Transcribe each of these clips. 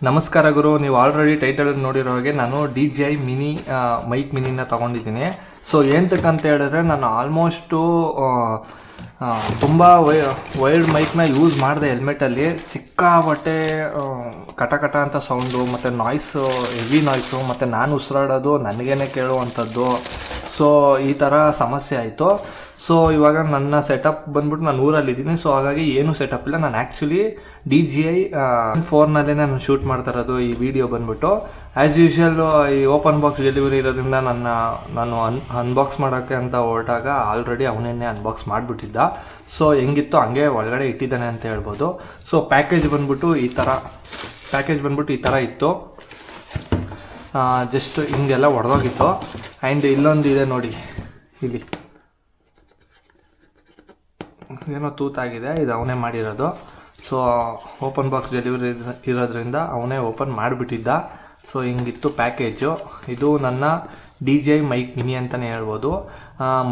ನಮಸ್ಕಾರ ಗುರು, ನೀವು already title ನೋಡಿರೋ ಹಾಗೆ ನಾನು DJI ಮಿನಿ ಮೈಕ್ ಮಿನಿನ ತೊಗೊಂಡಿದ್ದೀನಿ. ಸೊ ಏನಂತ ಹೇಳಿದ್ರೆ ನಾನು ಆಲ್ಮೋಸ್ಟು ತುಂಬ ವೈರ್ಡ್ ಮೈಕ್ನ ಯೂಸ್ ಮಾಡಿದೆ. ಹೆಲ್ಮೆಟಲ್ಲಿ ಸಿಕ್ಕಾಬಟ್ಟೆ ಕಟ ಅಂತ ಸೌಂಡು ಮತ್ತು ನಾಯ್ಸು, ಹೆವಿ ನಾಯ್ಸು, ಮತ್ತು ನಾನು ಉಸಿರಾಡೋದು ನನಗೇನೆ ಕೇಳುವಂಥದ್ದು. ಸೊ ಈ ಥರ ಸಮಸ್ಯೆ ಆಯಿತು. ಸೊ ಇವಾಗ ನನ್ನ ಸೆಟಪ್ ಬಂದ್ಬಿಟ್ಟು ನಾನು ಊರಲ್ಲಿದ್ದೀನಿ. ಸೊ ಹಾಗಾಗಿ ಏನು ಸೆಟಪ್ ಇಲ್ಲ. ನಾನು ಆ್ಯಕ್ಚುಲಿ DJI 4ನಲ್ಲೇ ನಾನು ಶೂಟ್ ಮಾಡ್ತಾ ಇರೋದು ಈ ವಿಡಿಯೋ ಬಂದ್ಬಿಟ್ಟು. ಆ್ಯಸ್ ಯೂಶುವಲ್ ಈ ಓಪನ್ ಬಾಕ್ಸ್ ಡೆಲಿವರಿ ಇರೋದ್ರಿಂದ ನಾನು ಅನ್ಬಾಕ್ಸ್ ಮಾಡೋಕ್ಕೆ ಅಂತ ಹೊರಟಾಗ ಆಲ್ರೆಡಿ ಅವನೇನೆ ಅನ್ಬಾಕ್ಸ್ ಮಾಡಿಬಿಟ್ಟಿದ್ದ. ಸೊ ಹೆಂಗಿತ್ತು ಹಂಗೆ ಒಳಗಡೆ ಇಟ್ಟಿದ್ದಾನೆ ಅಂತ ಹೇಳ್ಬೋದು. ಸೊ ಪ್ಯಾಕೇಜ್ ಬಂದ್ಬಿಟ್ಟು ಈ ಥರ ಇತ್ತು. ಜಸ್ಟ್ ಹಿಂಗೆಲ್ಲ ಹೊಡೆದೋಗಿತ್ತು. ಆ್ಯಂಡ್ ಇಲ್ಲೊಂದು ಇದೆ ನೋಡಿ, ಇಲ್ಲಿ ಏನೋ ತೂತಾಗಿದೆ, ಇದು ಅವನೇ ಮಾಡಿರೋದು. ಸೊ ಓಪನ್ ಬಾಕ್ಸ್ ಡೆಲಿವರಿ ಇರೋದ್ರಿಂದ ಅವನೇ ಓಪನ್ ಮಾಡಿಬಿಟ್ಟಿದ್ದ. ಸೊ ಹಿಂಗಿತ್ತು ಪ್ಯಾಕೇಜು. ಇದು ನನ್ನ DJI ಮೈಕ್ ಮಿನಿ ಅಂತಲೇ ಹೇಳ್ಬೋದು.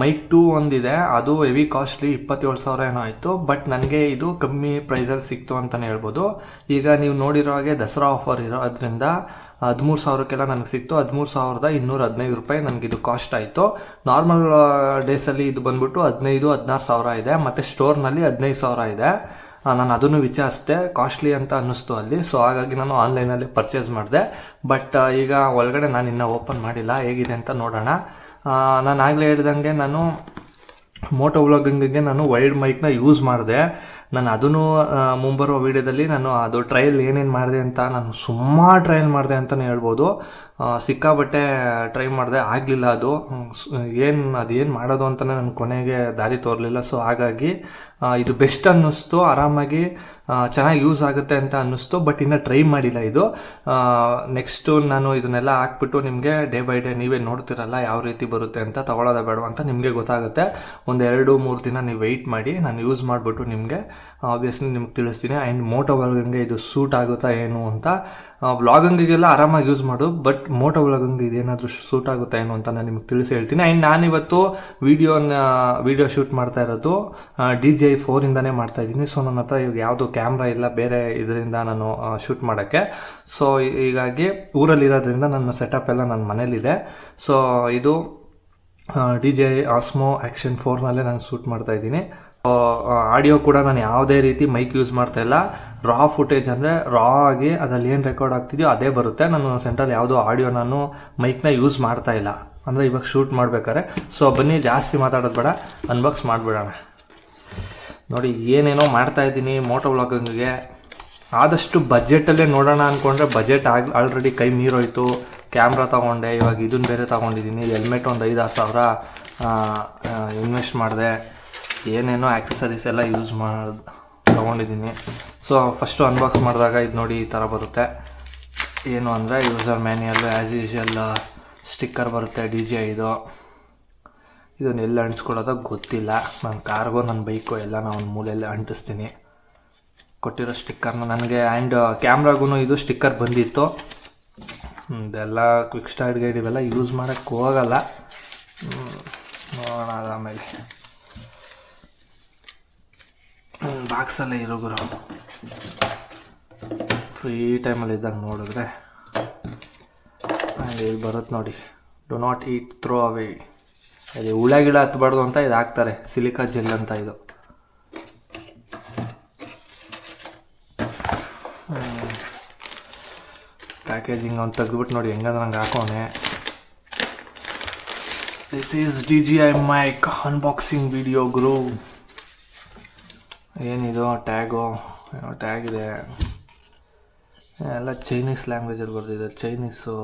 ಮೈಕ್ 2 ಒಂದಿದೆ, ಅದು ಹೆವಿ ಕಾಸ್ಟ್ಲಿ, 27,000 ಏನೋ ಆಯಿತು. ಬಟ್ ನನಗೆ ಇದು ಕಮ್ಮಿ ಪ್ರೈಸಲ್ಲಿ ಸಿಕ್ತು ಅಂತಲೇ ಹೇಳ್ಬೋದು. ಈಗ ನೀವು ನೋಡಿರೋ ಹಾಗೆ ದಸರಾ ಆಫರ್ ಇರೋದ್ರಿಂದ 13,000ಕ್ಕೆಲ್ಲ ನನಗೆ ಸಿಕ್ತು. 13,215 ರೂಪಾಯಿ ನನಗಿದು ಕಾಸ್ಟ್ ಆಯಿತು. ನಾರ್ಮಲ್ ಡೇಸಲ್ಲಿ ಇದು ಬಂದ್ಬಿಟ್ಟು 15,000-16,000 ಇದೆ, ಮತ್ತು ಸ್ಟೋರ್ನಲ್ಲಿ 15,000 ಇದೆ. ನಾನು ಅದನ್ನು ವಿಚಾರಿಸಿದೆ, ಕಾಸ್ಟ್ಲಿ ಅಂತ ಅನ್ನಿಸ್ತು ಅಲ್ಲಿ. ಸೊ ಹಾಗಾಗಿ ನಾನು ಆನ್ಲೈನಲ್ಲಿ ಪರ್ಚೇಸ್ ಮಾಡಿದೆ. ಬಟ್ ಈಗ ಒಳಗಡೆ ನಾನು ಇನ್ನೂ ಓಪನ್ ಮಾಡಿಲ್ಲ, ಹೇಗಿದೆ ಅಂತ ನೋಡೋಣ. ನಾನು ಆಗಲೇ ಹೇಳ್ದಂಗೆ ನಾನು ಮೋಟೋ ವ್ಲಾಗಿಂಗಿಗೆ ನಾನು ವೈರ್ಡ್ ಮೈಕ್ನ ಯೂಸ್ ಮಾಡಿದೆ. ನಾನು ಅದನ್ನು ಮುಂಬರುವ ವೀಡಿಯೋದಲ್ಲಿ ನಾನು ಅದು ಟ್ರಯಲ್ ಏನೇನು ಮಾಡಿದೆ ಅಂತ ನಾನು ಸುಮಾರು ಟ್ರಯಲ್ ಮಾಡಿದೆ ಅಂತಲೇ ಹೇಳ್ಬೋದು. ಸಿಕ್ಕಾಬಟ್ಟೆ ಟ್ರೈ ಮಾಡಿದೆ, ಆಗಲಿಲ್ಲ. ಅದೇನು ಮಾಡೋದು ಅಂತಲೇ ನನ್ನ ಕೊನೆಗೆ ದಾರಿ ತೋರಲಿಲ್ಲ. ಸೊ ಹಾಗಾಗಿ ಇದು ಬೆಸ್ಟ್ ಅನ್ನಿಸ್ತು, ಆರಾಮಾಗಿ ಚೆನ್ನಾಗಿ ಯೂಸ್ ಆಗುತ್ತೆ ಅಂತ ಅನ್ನಿಸ್ತು. ಬಟ್ ಇನ್ನೂ ಟ್ರೈ ಮಾಡಿಲ್ಲ ಇದು. ನೆಕ್ಸ್ಟು ನಾನು ಇದನ್ನೆಲ್ಲ ಹಾಕ್ಬಿಟ್ಟು ನಿಮಗೆ ಡೇ ಬೈ ಡೇ ನೀವೇ ನೋಡ್ತಿರಲ್ಲ ಯಾವ ರೀತಿ ಬರುತ್ತೆ ಅಂತ, ತಗೊಳ್ಳೋದ ಬೇಡ ಅಂತ ನಿಮಗೆ ಗೊತ್ತಾಗುತ್ತೆ. ಒಂದು 2-3 ದಿನ ನೀವು ವೆಯ್ಟ್ ಮಾಡಿ, ನಾನು ಯೂಸ್ ಮಾಡಿಬಿಟ್ಟು ನಿಮಗೆ ಆಬ್ವಿಯಸ್ಲಿ ನಿಮ್ಗೆ ತಿಳಿಸ್ತೀನಿ. ಆ್ಯಂಡ್ ಮೋಟೋ ವ್ಲಾಗಿಂಗ್ಗೆ ಇದು ಸೂಟ್ ಆಗುತ್ತಾ ಏನು ಅಂತ. ವ್ಲಾಗಿಂಗಿಗೆಲ್ಲ ಆರಾಮಾಗಿ ಯೂಸ್ ಮಾಡು, ಬಟ್ ಮೋಟೋ ವ್ಲಾಗಿಂಗ್ ಇದೇನಾದರೂ ಸೂಟ್ ಆಗುತ್ತಾ ಏನು ಅಂತ ನಾನು ನಿಮ್ಗೆ ತಿಳಿಸಿ ಹೇಳ್ತೀನಿ. ಆ್ಯಂಡ್ ನಾನಿವತ್ತು ವಿಡಿಯೋ ಶೂಟ್ ಮಾಡ್ತಾ ಇರೋದು DJI 4ಇಂದನೇ ಮಾಡ್ತಾ ಇದ್ದೀನಿ. ಸೊ ನನ್ನ ಹತ್ರ ಇವಾಗ ಯಾವುದೋ ಕ್ಯಾಮ್ರಾ ಇಲ್ಲ ಬೇರೆ ಇದರಿಂದ ನಾನು ಶೂಟ್ ಮಾಡೋಕ್ಕೆ. ಸೊ ಹೀಗಾಗಿ ಊರಲ್ಲಿರೋದ್ರಿಂದ ನನ್ನ ಸೆಟಪ್ ಎಲ್ಲ ನನ್ನ ಮನೇಲಿದೆ. ಸೊ ಇದು DJI Osmo Action 4ನಲ್ಲೇ ನಾನು ಶೂಟ್ ಮಾಡ್ತಾ ಇದ್ದೀನಿ. ಆಡಿಯೋ ಕೂಡ ನಾನು ಯಾವುದೇ ರೀತಿ ಮೈಕ್ ಯೂಸ್ ಮಾಡ್ತಾ ಇಲ್ಲ. ರಾ ಫುಟೇಜ್ ಅಂದರೆ ರಾ ಆಗಿ ಅದರಲ್ಲಿ ಏನು ರೆಕಾರ್ಡ್ ಆಗ್ತಿದೆಯೋ ಅದೇ ಬರುತ್ತೆ. ನಾನು ಸೆಂಟ್ರಲ್ಲಿ ಯಾವುದೋ ಆಡಿಯೋ ನಾನು ಮೈಕ್ನ ಯೂಸ್ ಮಾಡ್ತಾ ಇಲ್ಲ, ಅಂದರೆ ಇವಾಗ ಶೂಟ್ ಮಾಡ್ಬೇಕಾದ್ರೆ. ಸೊ ಬನ್ನಿ, ಜಾಸ್ತಿ ಮಾತಾಡೋದು ಬೇಡ, ಅನ್ಬಾಕ್ಸ್ ಮಾಡಿಬಿಡೋಣ. ನೋಡಿ ಏನೇನೋ ಮಾಡ್ತಾ ಇದ್ದೀನಿ ಮೋಟೋ ವ್ಲಾಗಿಂಗಿಗೆ. ಆದಷ್ಟು ಬಜೆಟಲ್ಲೇ ನೋಡೋಣ ಅಂದ್ಕೊಂಡ್ರೆ ಬಜೆಟ್ ಆಲ್ರೆಡಿ ಕೈ ಮೀರೋಯ್ತು. ಕ್ಯಾಮ್ರಾ ತೊಗೊಂಡೆ, ಇವಾಗ ಇದನ್ನು ಬೇರೆ ತೊಗೊಂಡಿದ್ದೀನಿ. ಹೆಲ್ಮೆಟ್ ಒಂದು 5-6 ಸಾವಿರ ಇನ್ವೆಸ್ಟ್ ಮಾಡಿದೆ. ಏನೇನೋ ಆಕ್ಸೆಸರೀಸ್ ಎಲ್ಲ ತೊಗೊಂಡಿದ್ದೀನಿ. ಸೊ ಫಸ್ಟು ಅನ್ಬಾಕ್ಸ್ ಮಾಡಿದಾಗ ಇದು ನೋಡಿ ಈ ಥರ ಬರುತ್ತೆ. ಏನು ಅಂದರೆ user manual as usual sticker ಬರುತ್ತೆ DJI ಇದನ್ನು ಎಲ್ಲ ಅಂಟಿಸ್ಕೊಳ್ಳೋದು ಗೊತ್ತಿಲ್ಲ. ನನ್ನ ಕಾರ್ಗೋ ನನ್ನ ಬೈಕು ಎಲ್ಲ ನಾನು ಒಂದು ಮೂಲೆಯಲ್ಲಿ ಅಂಟಿಸ್ತೀನಿ. ಕೊಟ್ಟಿರೋ ಸ್ಟಿಕ್ಕರ್ನ ನನಗೆ. ಆ್ಯಂಡ್ ಕ್ಯಾಮ್ರಾಗೂ ಇದು ಸ್ಟಿಕ್ಕರ್ ಬಂದಿತ್ತು. ಇದೆಲ್ಲ ಕ್ವಿಕ್ ಸ್ಟಾರ್ಟ್ ಗೈಡ್ ಇವೆಲ್ಲ ಯೂಸ್ ಮಾಡೋಕ್ಕೆ ಹೋಗಲ್ಲ, ನೋಡೋಣ ಆಮೇಲೆ. ಬಾಕ್ಸಲ್ಲೇ ಇರೋ ಗುರು, ಫ್ರೀ ಟೈಮಲ್ಲಿ ಇದ್ದಾಗ ನೋಡಿದ್ರೆ. ಆ್ಯಂಡ್ ಇಲ್ಲಿ ಬರುತ್ತೆ ನೋಡಿ, do not eat throw away. ಅದು ಹುಳ ಗಿಳ ಹತ್ಬಾರ್ದು ಅಂತ ಇದು ಹಾಕ್ತಾರೆ, ಸಿಲಿಕಾ ಜೆಲ್ ಅಂತ ಇದು. ಪ್ಯಾಕೇಜಿಂಗ್ ಅವ್ನು ತೆಗೆದ್ಬಿಟ್ಟು ನೋಡಿ ಹೆಂಗಂದ್ರೆ ನಂಗೆ ಹಾಕೋನೆ. This is DJI mic unboxing video ಗುರು. ಏನಿದು ಟ್ಯಾಗು, ಏನೋ ಟ್ಯಾಗ್ ಇದೆ, ಎಲ್ಲ ಚೈನೀಸ್ ಲ್ಯಾಂಗ್ವೇಜಲ್ಲಿ ಬರ್ತಿದೆ. ಚೈನೀಸು,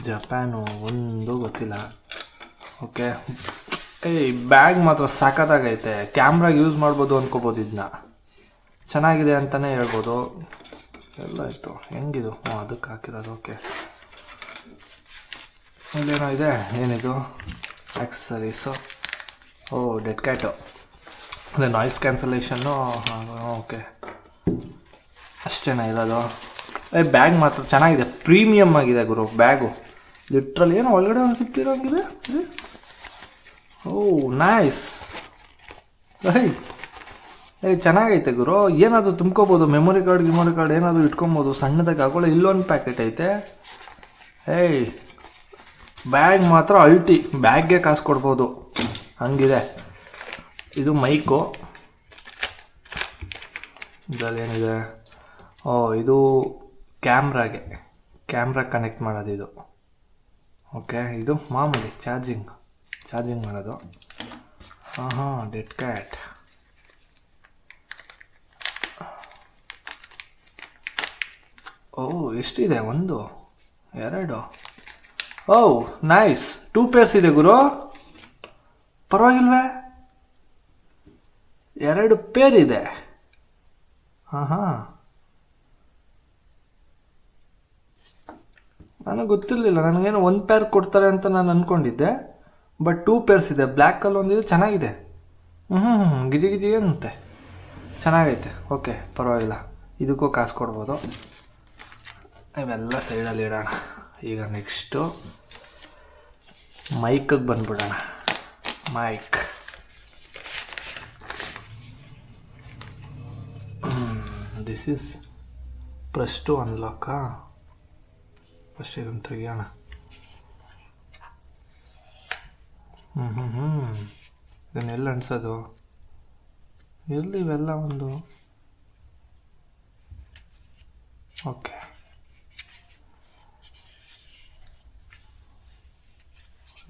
ಜಪಾನು, ಒಂದು ಗೊತ್ತಿಲ್ಲ. ಓಕೆ, ಬ್ಯಾಗ್ ಮಾತ್ರ ಸಖತ್ತಾಗೈತೆ. ಕ್ಯಾಮ್ರಾಗೆ ಯೂಸ್ ಮಾಡ್ಬೋದು ಅಂದ್ಕೋಬೋದು, ಇದನ್ನ ಚೆನ್ನಾಗಿದೆ ಅಂತಲೇ ಹೇಳ್ಬೋದು. ಎಲ್ಲ ಇತ್ತು, ಹೆಂಗಿದು? ಅದಕ್ಕೆ ಹಾಕಿರೋದು. ಓಕೆ, ಅಲ್ಲೇನೋ ಇದೆ, ಏನಿದು ಆಕ್ಸೆಸರೀಸು. ಡೆಡ್ ಕ್ಯಾಟು, ಅದೇ ನಾಯ್ಸ್ ಕ್ಯಾನ್ಸಲೇಷನ್ನು. ಓಕೆ, ಅಷ್ಟೇನಾ ಇರೋದು? ಬ್ಯಾಗ್ ಮಾತ್ರ ಚೆನ್ನಾಗಿದೆ, ಪ್ರೀಮಿಯಮ್ ಆಗಿದೆ ಗುರು ಬ್ಯಾಗು. ಲಿಟ್ರಲಿ ಏನೋ ಒಳಗಡೆ ಒಂದು ಸಿಕ್ಕಿರೋಂಗಿದೆ. ನೈಸ್. ಚೆನ್ನಾಗೈತೆ ಗುರು. ಏನಾದರೂ ತುಂಬ್ಕೋಬೋದು, ಮೆಮೊರಿ ಕಾರ್ಡ್ ಏನಾದರೂ ಇಟ್ಕೊಬೋದು ಸಣ್ಣದಾಗಿ. ಹಾಕೊಳ್ಳೋ ಇಲ್ಲೊಂದು ಪ್ಯಾಕೆಟ್ ಐತೆ. ಬ್ಯಾಗ್ ಮಾತ್ರ ಅಲ್ಟಿ, ಬ್ಯಾಗ್ಗೆ ಕಾಸು ಕೊಡ್ಬೋದು ಹಂಗಿದೆ. ಇದು ಮೈಕು. ಇದರಲ್ಲಿ ಏನಿದೆ? ಇದು ಕ್ಯಾಮ್ರಾಗೆ ಕನೆಕ್ಟ್ ಮಾಡೋದು ಇದು. ಓಕೆ, ಇದು ಮಾಮೂಲಿ ಚಾರ್ಜಿಂಗ್ ಮಾಡೋದು. Dead cat. ಎಷ್ಟಿದೆ? 1 2 ನೈಸ್. 2 ಪೇರ್ಸ್ ಇದೆ ಗುರು, ಪರವಾಗಿಲ್ವೇ? 2 ಪೇರ್ ಇದೆ. ನನಗೆ ಗೊತ್ತಿರಲಿಲ್ಲ. ನನಗೇನು 1 ಪೇರ್ ಕೊಡ್ತಾರೆ ಅಂತ ನಾನು ಅಂದ್ಕೊಂಡಿದ್ದೆ. ಬಟ್ 2 ಪೇರ್ಸ್ ಇದೆ. ಬ್ಲ್ಯಾಕಲ್ಲಿ ಒಂದಿದೆ, ಚೆನ್ನಾಗಿದೆ. ಗಿಜಿ ಅಂತೆ, ಚೆನ್ನಾಗೈತೆ. ಓಕೆ, ಪರವಾಗಿಲ್ಲ. ಇದಕ್ಕೂ ಕಾಸು ಕೊಡ್ಬೋದು. ಇವೆಲ್ಲ ಸೈಡಲ್ಲಿ ಇಡೋಣ. ಈಗ ನೆಕ್ಸ್ಟು ಮೈಕಿಗೆ ಬಂದ್ಬಿಡೋಣ. Mic this is press to ಅನ್ಲಾಕಾ. ಫಸ್ಟ್ ಇದನ್ನು ತೆಗಿಯೋಣ. ಇದನ್ನೆಲ್ಲ ಅನ್ಸೋದು ಎಲ್ಲಿ? ಇವೆಲ್ಲ ಒಂದು ಓಕೆ.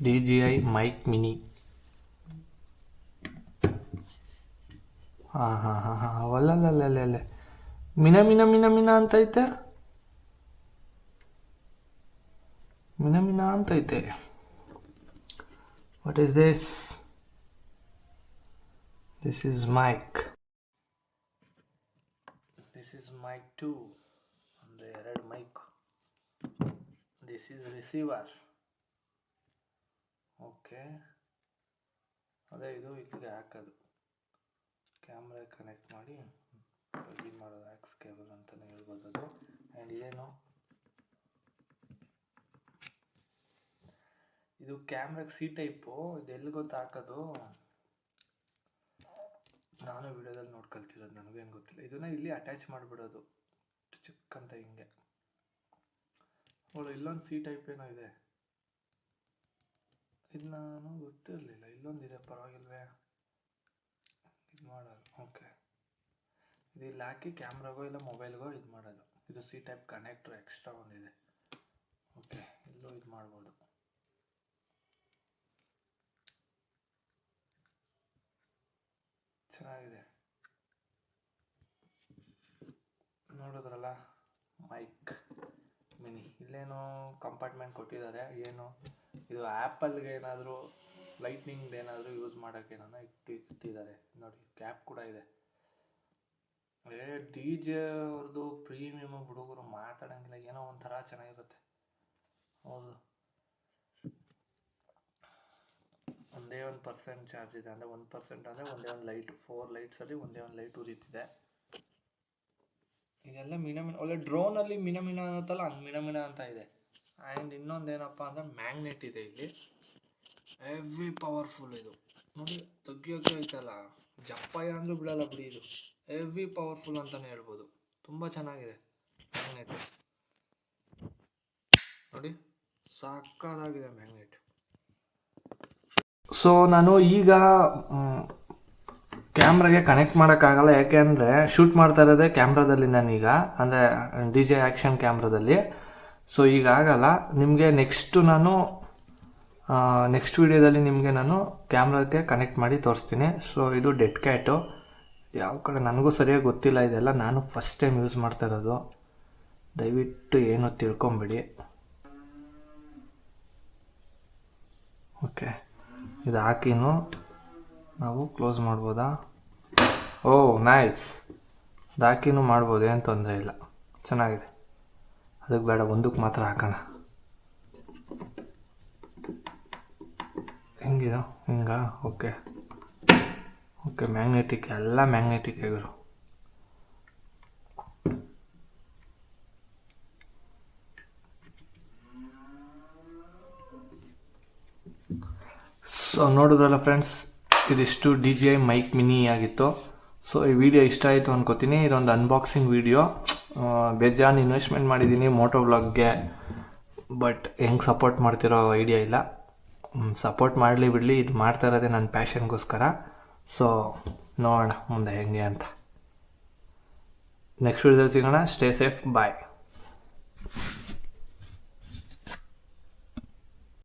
DJI mic mini. ಅವಲ್ಲಲ್ಲೇ ಮಿನ ಅಂತೈತೆ. ಮಿನ ಅಂತೈತೆ. What is this? This is mic. This is mic 2. ಅಂದರೆ 2 mic. This is receiver. Okay, ಅದೇ ಇದು ಇಲ್ಲಿಗೆ ಹಾಕೋದು, ಕ್ಯಾಮ್ರಾ ಕನೆಕ್ಟ್ ಮಾಡಿ ಇದು ಮಾಡೋದು. ಆಕ್ಸ್ ಕೇಬಲ್ ಅಂತಲೇ ಹೇಳ್ಬೋದು ಅದು. ಆ್ಯಂಡ್ ಇದೇನು? ಇದು ಕ್ಯಾಮ್ರಾಗೆ ಸಿ ಟೈಪು. ಇದು ಎಲ್ಲಿ ಗೊತ್ತು ಹಾಕೋದು? ನಾನು ವಿಡಿಯೋದಲ್ಲಿ ನೋಡಿ ಕಲ್ತಿರೋದು, ನನಗೇನು ಗೊತ್ತಿಲ್ಲ. ಇದನ್ನು ಇಲ್ಲಿ ಅಟ್ಯಾಚ್ ಮಾಡಿಬಿಡೋದು ಚಿಕ್ಕಂತ ಹಿಂಗೆ. ಇಲ್ಲೊಂದು ಸಿ ಟೈಪ್ ಏನೋ ಇದೆ, ಇದು ನಾನು ಗೊತ್ತಿರಲಿಲ್ಲ. ಇಲ್ಲೊಂದಿದೆ, ಪರವಾಗಿಲ್ವೇ? ಇದು ಮಾಡೋದು. ಓಕೆ, ಇದು ಇಲ್ಲಿ ಹಾಕಿ ಕ್ಯಾಮ್ರಾಗೋ ಇಲ್ಲ ಮೊಬೈಲ್ಗೋ ಇದು ಮಾಡೋದು. ಇದು ಸಿ ಟೈಪ್ ಕನೆಕ್ಟ್ರ್ ಎಕ್ಸ್ಟ್ರಾ ಒಂದಿದೆ. ಓಕೆ, ಇಲ್ಲೂ ಇದು ಮಾಡ್ಬೋದು. ಚೆನ್ನಾಗಿದೆ. ನೋಡಿದ್ರಲ್ಲ, ಮೈಕ್ ಮಿನಿ. ಇಲ್ಲೇನೋ ಕಂಪಾರ್ಟ್ಮೆಂಟ್ ಕೊಟ್ಟಿದ್ದಾರೆ. ಏನು ಇದು? ಆ್ಯಪಲ್ಗೆ ಏನಾದರೂ ಲೈಟ್ನಿಂಗ್ ಏನಾದರೂ ಯೂಸ್ ಮಾಡೋಕ್ಕೆ ಇಟ್ಟಿದ್ದಾರೆ ನೋಡಿ. ಕ್ಯಾಪ್ ಕೂಡ ಇದೆ. DJ ಅವ್ರದ್ದು ಪ್ರೀಮಿಯಮ್. ಹುಡುಗರು ಮಾತಾಡೋಂಗಿಲ್ಲ, ಏನೋ ಒಂಥರ ಚೆನ್ನಾಗಿರುತ್ತೆ. ಹೌದು, ಒಂದೇ 1% ಚಾರ್ಜ್ ಇದೆ. ಅಂದರೆ 1% ಅಂದರೆ ಒಂದೇ ಒಂದು ಲೈಟ್. 4 ಲೈಟ್ಸಲ್ಲಿ ಒಂದೇ ಒಂದು ಲೈಟ್ ಉರಿತಿದೆ. ಇದೆಲ್ಲ ಮಿನ ಒಳ್ಳೆ ಡ್ರೋನಲ್ಲಿ ಮಿನ ಅನ್ನತ್ತಲ್ಲ, ಹಂಗೆ ಮಿನ ಅಂತ ಇದೆ. ಆ್ಯಂಡ್ ಇನ್ನೊಂದೇನಪ್ಪ ಅಂದರೆ ಮ್ಯಾಗ್ನೆಟ್ ಇದೆ ಇಲ್ಲಿ. ಹೆವಿ ಪವರ್ಫುಲ್ ಇದು ನೋಡಿ. ತೆಗಿಯೋಕ್ಕೆ ಐತಲ್ಲ, ಜಪ್ಪಯ್ಯ ಅಂದರೂ ಬಿಡಲ್ಲ ಬಿಡಿ. ಇದು ಹೆವಿ ಪವರ್ಫುಲ್ ಅಂತಲೇ ಹೇಳ್ಬೋದು. ತುಂಬ ಚೆನ್ನಾಗಿದೆ ಮ್ಯಾಗ್ನೆಟ್ ನೋಡಿ, ಸಾಕಾಗಿದೆ ಮ್ಯಾಗ್ನೆಟ್. ಸೊ ನಾನು ಈಗ ಕ್ಯಾಮ್ರಾಗೆ ಕನೆಕ್ಟ್ ಮಾಡೋಕ್ಕಾಗಲ್ಲ, ಯಾಕೆಂದರೆ ಶೂಟ್ ಮಾಡ್ತಾ ಇರೋದೇ ಕ್ಯಾಮ್ರಾದಲ್ಲಿ ನಾನೀಗ, ಅಂದರೆ DJI ಆ್ಯಕ್ಷನ್ ಕ್ಯಾಮ್ರಾದಲ್ಲಿ. ಸೊ ಈಗ ಆಗಲ್ಲ. ನಿಮಗೆ ನೆಕ್ಸ್ಟ್ ವಿಡಿಯೋದಲ್ಲಿ ನಿಮಗೆ ನಾನು ಕ್ಯಾಮ್ರಾಗೆ ಕನೆಕ್ಟ್ ಮಾಡಿ ತೋರಿಸ್ತೀನಿ. ಸೊ ಇದು ಡೆಡ್ ಕ್ಯಾಟು. ಯಾವ ಕಡೆ ನನಗೂ ಸರಿಯಾಗಿ ಗೊತ್ತಿಲ್ಲ. ಇದೆಲ್ಲ ನಾನು ಫಸ್ಟ್ ಟೈಮ್ ಯೂಸ್ ಮಾಡ್ತಾ ಇರೋದು. ದಯವಿಟ್ಟು ಏನೋ ತಿಳ್ಕೊಂಬಿಡಿ. ಓಕೆ, ಇದು ಹಾಕಿನೂ ನಾವು ಕ್ಲೋಸ್ ಮಾಡ್ಬೋದಾ? ನೈಸ್. ಇದು ಹಾಕಿನೂ ಮಾಡ್ಬೋದು, ಏನು ತೊಂದರೆ ಇಲ್ಲ, ಚೆನ್ನಾಗಿದೆ. ಅದಕ್ಕೆ ಬೇಡ, ಒಂದಕ್ಕೆ ಮಾತ್ರ ಹಾಕೋಣ. ಹೆಂಗಿದು? ಹಿಂಗ? ಓಕೆ, ಮ್ಯಾಗ್ನೆಟಿಕ್, ಎಲ್ಲ ಮ್ಯಾಗ್ನೆಟಿಕ್ ಆಗಿರು. ಸೊ ನೋಡಿದ್ರಲ್ಲ ಫ್ರೆಂಡ್ಸ್, ಇದಿಷ್ಟು DJI ಮೈಕ್ ಮಿನಿ ಆಗಿತ್ತು. ಸೊ ಈ ವಿಡಿಯೋ ಇಷ್ಟ ಆಯಿತು ಅನ್ಕೋತೀನಿ. ಇದೊಂದು ಅನ್ಬಾಕ್ಸಿಂಗ್ ವಿಡಿಯೋ. ಬೇಜಾನ್ ಇನ್ವೆಸ್ಟ್ಮೆಂಟ್ ಮಾಡಿದ್ದೀನಿ ಮೋಟೋ ವ್ಲಾಗ್ಗೆ, ಬಟ್ ಹೆಂಗೆ ಸಪೋರ್ಟ್ ಮಾಡ್ತಿರೋ ಐಡಿಯಾ ಇಲ್ಲ. ಸಪೋರ್ಟ್ ಮಾಡಲಿ ಬಿಡಲಿ, ಇದು ಮಾಡ್ತಾ ಇರೋದೇ ನನ್ನ ಪ್ಯಾಷನ್ಗೋಸ್ಕರ. ಸೊ ನೋಡೋಣ ಮುಂದೆ ಹೆಂಗೆ ಅಂತ. ನೆಕ್ಸ್ಟ್ ವಿಡಿಯೋದಲ್ಲಿ ಸಿಗೋಣ. ಸ್ಟೇ ಸೇಫ್, ಬಾಯ್.